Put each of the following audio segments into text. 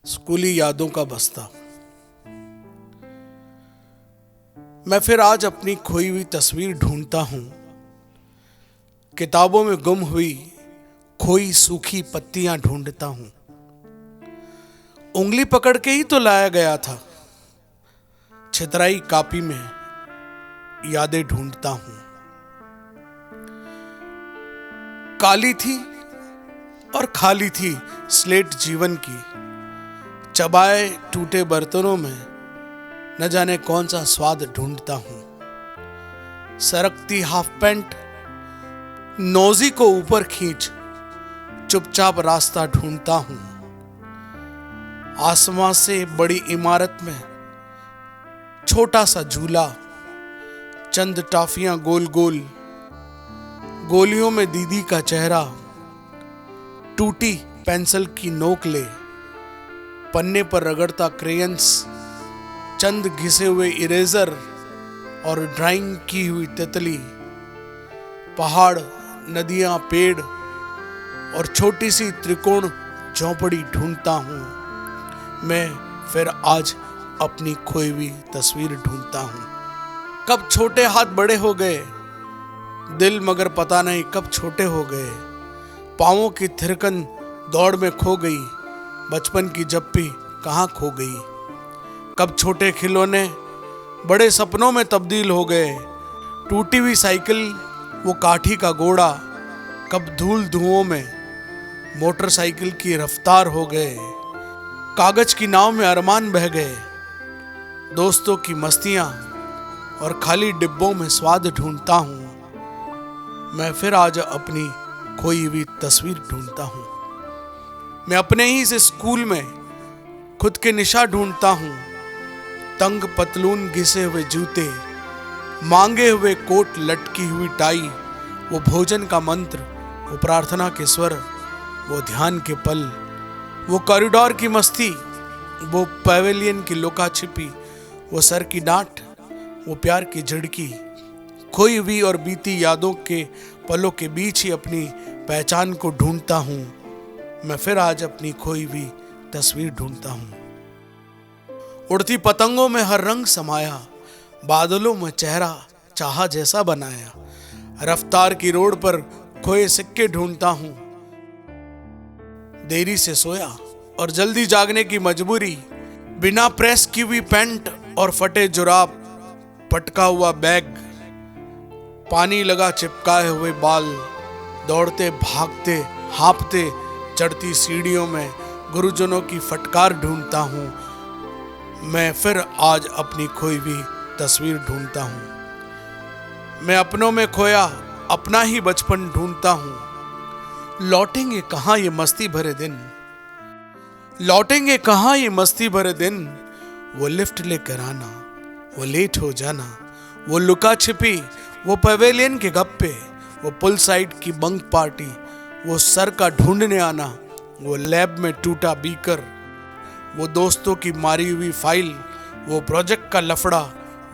स्कूली यादों का बस्ता। मैं फिर आज अपनी खोई हुई तस्वीर ढूंढता हूं, किताबों में गुम हुई खोई सूखी पत्तियां ढूंढता हूं। उंगली पकड़ के ही तो लाया गया था, छितराई कापी में यादें ढूंढता हूं। काली थी और खाली थी स्लेट जीवन की, चबाए टूटे बर्तनों में न जाने कौन सा स्वाद ढूंढता हूं। सरकती हाफ पैंट नोजी को ऊपर खींच चुपचाप रास्ता ढूंढता हूं। आसमां से बड़ी इमारत में छोटा सा झूला, चंद टाफियां गोल गोल, गोलियों में दीदी का चेहरा, टूटी पेंसिल की नोक ले, पन्ने पर रगड़ता क्रेयंस, चंद घिसे हुए इरेजर और ड्राइंग की हुई तितली, पहाड़, नदियां, पेड़ और छोटी सी त्रिकोण झोंपड़ी ढूंढता हूं। मैं फिर आज अपनी खोई हुई तस्वीर ढूंढता हूं। कब छोटे हाथ बड़े हो गए दिल, मगर पता नहीं कब छोटे हो गए। पांवों की थिरकन दौड़ में खो गई, बचपन की जप्पी कहाँ खो गई। कब छोटे खिलौने बड़े सपनों में तब्दील हो गए। टूटी हुई साइकिल, वो काठी का घोड़ा, कब धूल धुओं में मोटरसाइकिल की रफ्तार हो गए। कागज की नाव में अरमान बह गए, दोस्तों की मस्तियां और खाली डिब्बों में स्वाद ढूंढता हूं। मैं फिर आज अपनी खोई हुई तस्वीर ढूंढता हूं। मैं अपने ही इस स्कूल में खुद के निशा ढूंढता हूं। तंग पतलून, घिसे हुए जूते, मांगे हुए कोट, लटकी हुई टाई, वो भोजन का मंत्र, वो प्रार्थना के स्वर, वो ध्यान के पल, वो कॉरिडोर की मस्ती, वो पैवेलियन की लुका छिपी, वो सर की डांट, वो प्यार की झिड़की। खोई हुई और बीती यादों के पलों के बीच ही अपनी पहचान को ढूंढता हूं। मैं फिर आज अपनी खोई हुई तस्वीर ढूंढता हूं। उड़ती पतंगों में हर रंग समाया, बादलों में चेहरा चाहा जैसा बनाया। रफ्तार की रोड पर खोए सिक्के ढूंढता हूं। देरी से सोया और जल्दी जागने की मजबूरी, बिना प्रेस की हुई पैंट और फटे जुराब, पटका हुआ बैग, पानी लगा चिपकाए हुए बाल, दौड़ते भागते हाँफते चढ़ती सीढ़ियों में गुरुजनों की फटकार ढूंढता हूं। मैं फिर आज अपनी खोई हुई तस्वीर ढूंढता हूं। मैं अपनों में खोया अपना ही बचपन ढूंढता हूं। लौटेंगे कहां ये मस्ती भरे दिन, लौटेंगे कहां ये मस्ती भरे दिन। वो लिफ्ट लेकर आना, वो लेट हो जाना, वो लुका छिपी, वो पवेलियन के गप्पे, वो पुल साइड की बंक पार्टी, वो सर का ढूंढने आना, वो लैब में टूटा बीकर, वो दोस्तों की मारी हुई फाइल, वो प्रोजेक्ट का लफड़ा,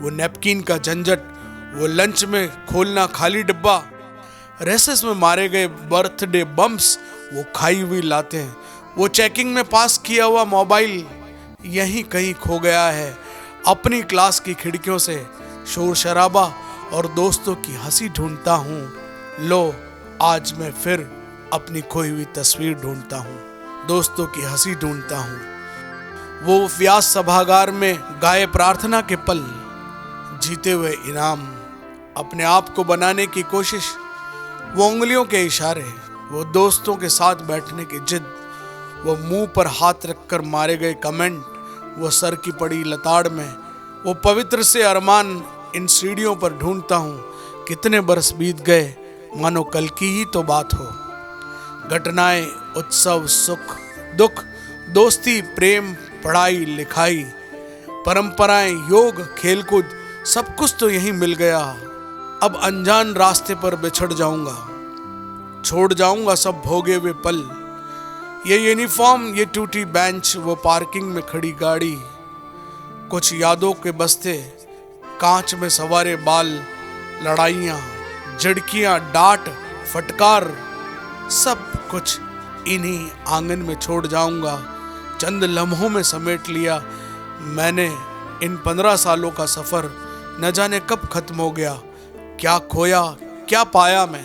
वो नैपकिन का झंझट, वो लंच में खोलना खाली डिब्बा, रेसेस में मारे गए बर्थडे बम्स, वो खाई हुई लातें, वो चेकिंग में पास किया हुआ मोबाइल यहीं कहीं खो गया है। अपनी क्लास की खिड़कियों से शोर शराबा और दोस्तों की हंसी ढूंढता हूँ। लो, आज मैं फिर अपनी खोई हुई तस्वीर ढूंढता हूँ, दोस्तों की हंसी ढूंढता हूँ। वो व्यास सभागार में गाए प्रार्थना के पल, जीते हुए इनाम, अपने आप को बनाने की कोशिश, वो उंगलियों के इशारे, वो दोस्तों के साथ बैठने की जिद, वो मुंह पर हाथ रखकर मारे गए कमेंट, वो सर की पड़ी लताड़ में, वो पवित्र से अरमान इन सीढ़ियों पर ढूंढता हूँ। कितने बरस बीत गए मानो कल की ही तो बात हो। घटनाएं, उत्सव, सुख दुख, दोस्ती, प्रेम, पढ़ाई लिखाई, परंपराएं, योग, खेलकूद, सब कुछ तो यहीं मिल गया। अब अनजान रास्ते पर बिछड़ जाऊंगा, छोड़ जाऊंगा सब भोगे हुए पल। ये यूनिफॉर्म, ये टूटी बेंच, वो पार्किंग में खड़ी गाड़ी, कुछ यादों के बस्ते, कांच में सवारे बाल, लड़ाइयाँ, झिड़कियाँ, डांट, फटकार, सब कुछ इन्हीं आंगन में छोड़ जाऊंगा। चंद लम्हों में समेट लिया मैंने इन 15 सालों का सफ़र। न जाने कब खत्म हो गया, क्या खोया क्या पाया मैं,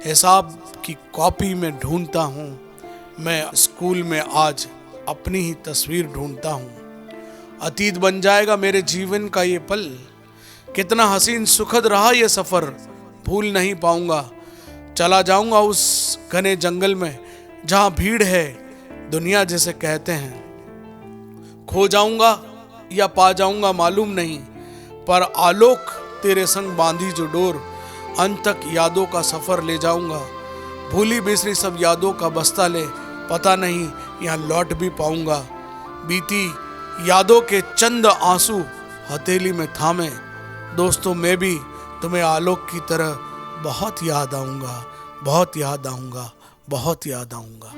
हिसाब की कॉपी में ढूंढता हूँ। मैं स्कूल में आज अपनी ही तस्वीर ढूंढता हूँ। अतीत बन जाएगा मेरे जीवन का ये पल, कितना हसीन सुखद रहा ये सफ़र, भूल नहीं पाऊंगा। चला जाऊंगा उस घने जंगल में जहाँ भीड़ है दुनिया जिसे कहते हैं। खो जाऊंगा या पा जाऊंगा मालूम नहीं, पर आलोक तेरे संग बांधी जो डोर, अंत तक यादों का सफ़र ले जाऊंगा। भूली बिसरी सब यादों का बस्ता ले, पता नहीं यहाँ लौट भी पाऊंगा। बीती यादों के चंद आंसू हथेली में थामे, दोस्तों मैं भी तुम्हें आलोक की तरह बहुत याद आऊंगा, बहुत याद आऊंगा, बहुत याद आऊंगा।